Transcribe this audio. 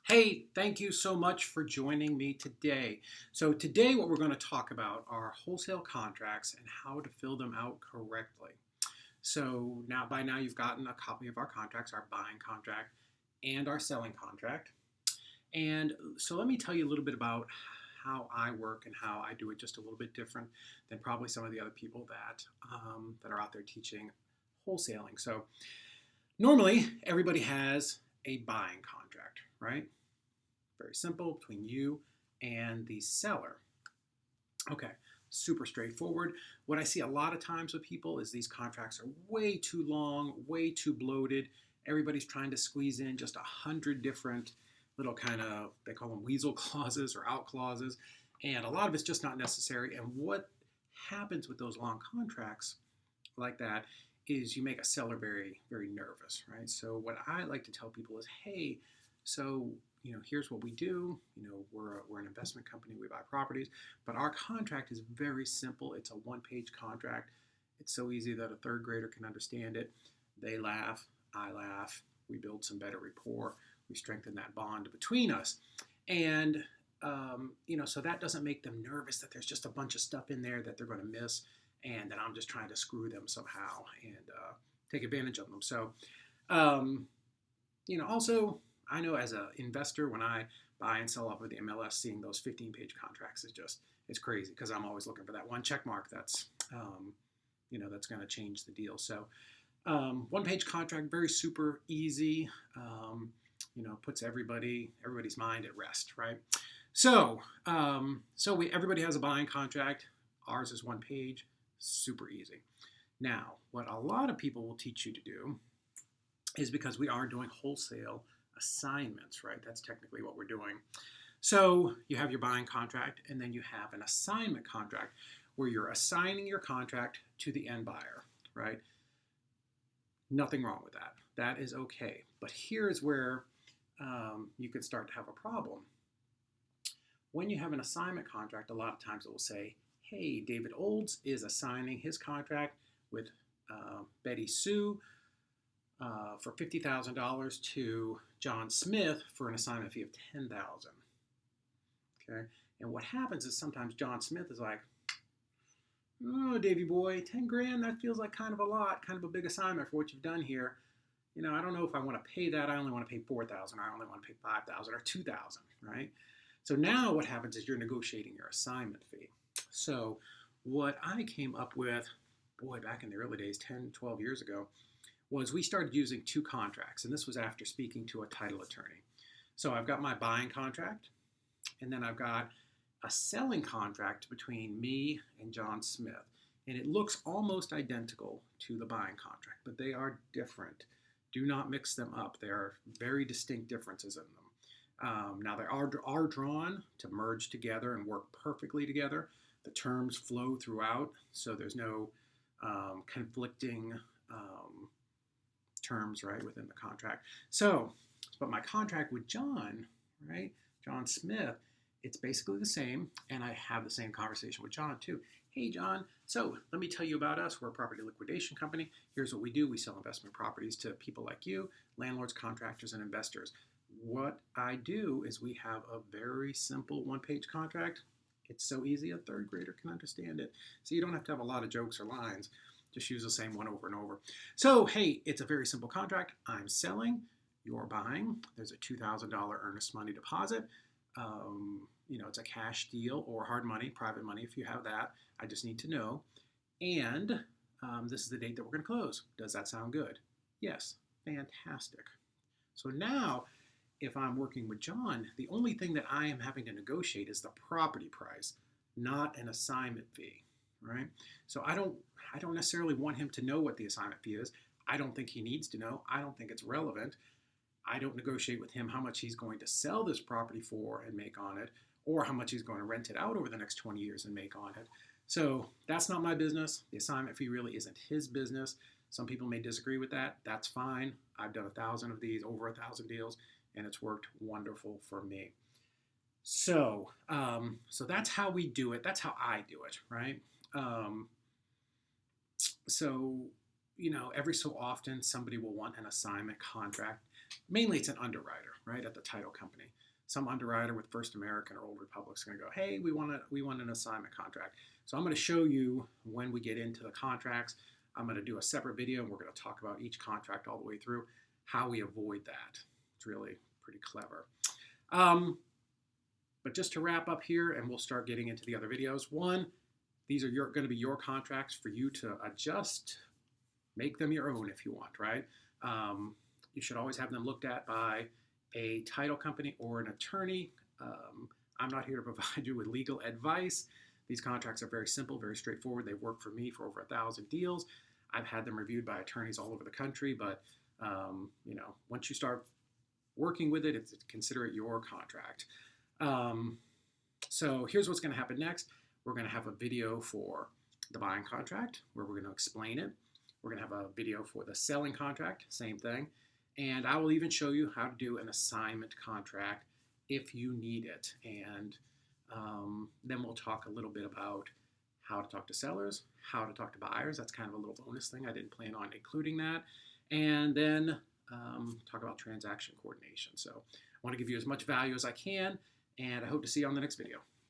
Hey, thank you so much for joining me today. So today what we're going to talk about are wholesale contracts and how to fill them out correctly. So by now you've gotten a copy of our contracts, our buying contract and our selling contract. And so let me tell you a little bit about how I work and how I do it just a little bit different than probably some of the other people that are out there teaching wholesaling. So normally everybody has a buying contract, right? Very simple between you and the seller. Okay, super straightforward. What I see a lot of times with people is these contracts are way too long, way too bloated. Everybody's trying to squeeze in just 100 different little kind of, they call them weasel clauses or out clauses. And a lot of it's just not necessary. And what happens with those long contracts like that is you make a seller very, very nervous, right? So what I like to tell people is, hey, so here's what we do. We're an investment company. We buy properties, but our contract is very simple. It's a one-page contract. It's so easy that a third grader can understand it. They laugh, I laugh. We build some better rapport. We strengthen that bond between us, and so that doesn't make them nervous that there's just a bunch of stuff in there that they're going to miss, and that I'm just trying to screw them somehow and take advantage of them. So, also I know as an investor, when I buy and sell off of the MLS, seeing those 15-page contracts it's crazy because I'm always looking for that one check mark that's going to change the deal. So one-page contract, very super easy. Puts everybody's mind at rest, right? So everybody has a buying contract. Ours is one page, super easy. Now, what a lot of people will teach you to do is, because we are doing wholesale assignments, right? That's technically what we're doing. So you have your buying contract, and then you have an assignment contract where you're assigning your contract to the end buyer, right? Nothing wrong with that. That is okay. But here's where you can start to have a problem. When you have an assignment contract, a lot of times it will say, hey, David Olds is assigning his contract with Betty Sue for $50,000 to John Smith for an assignment fee of $10,000. Okay, and what happens is sometimes John Smith is like, oh, Davy boy, 10 grand, that feels like kind of a lot, kind of a big assignment for what you've done here. I don't know if I want to pay that. I only want to pay 4,000. I only want to pay 5,000 or 2,000, right? So now what happens is you're negotiating your assignment fee. So what I came up with, back in the early days, 10, 12 years ago, was we started using two contracts. And this was after speaking to a title attorney. So I've got my buying contract, and then I've got a selling contract between me and John Smith. And it looks almost identical to the buying contract, but they are different. Do not mix them up. There are very distinct differences in them. Now, they are drawn to merge together and work perfectly together. The terms flow throughout, so there's no conflicting terms, right, within the contract. So, but my contract with John, right, John Smith, it's basically the same, and I have the same conversation with John too. Hey, John, so let me tell you about us. We're a property liquidation company. Here's what we do. We sell investment properties to people like you, landlords, contractors, and investors. What I do is we have a very simple one-page contract. It's so easy a third grader can understand it. So you don't have to have a lot of jokes or lines. Just use the same one over and over. So, hey, it's a very simple contract. I'm selling, you're buying. There's a $2,000 earnest money deposit. It's a cash deal or hard money, private money if you have that. I just need to know. And this is the date that we're going to close. Does that sound good? Yes. Fantastic. So now, if I'm working with John, the only thing that I am having to negotiate is the property price, not an assignment fee, right? So I don't necessarily want him to know what the assignment fee is. I don't think he needs to know. I don't think it's relevant. I don't negotiate with him how much he's going to sell this property for and make on it, or how much he's going to rent it out over the next 20 years and make on it. So that's not my business. The assignment fee really isn't his business. Some people may disagree with that. That's fine. I've done 1,000 of these, over 1,000 deals, and it's worked wonderful for me. So that's how we do it. That's how I do it, right? So every so often somebody will want an assignment contract. Mainly it's an underwriter, right, at the title company. Some underwriter with First American or Old Republic is going to go, hey, we want an assignment contract. So I'm going to show you when we get into the contracts. I'm going to do a separate video, and we're going to talk about each contract all the way through, how we avoid that. It's really pretty clever. But just to wrap up here, and we'll start getting into the other videos. One, these are going to be your contracts for you to adjust, make them your own if you want, right? You should always have them looked at by a title company or an attorney. I'm not here to provide you with legal advice. These contracts are very simple, very straightforward. They've worked for me for over 1,000 deals. I've had them reviewed by attorneys all over the country, but once you start working with it, consider it your contract. So here's what's going to happen next. We're going to have a video for the buying contract where we're going to explain it. We're going to have a video for the selling contract, same thing. And I will even show you how to do an assignment contract if you need it. And then we'll talk a little bit about how to talk to sellers, how to talk to buyers. That's kind of a little bonus thing. I didn't plan on including that. And then talk about transaction coordination. So I want to give you as much value as I can, and I hope to see you on the next video.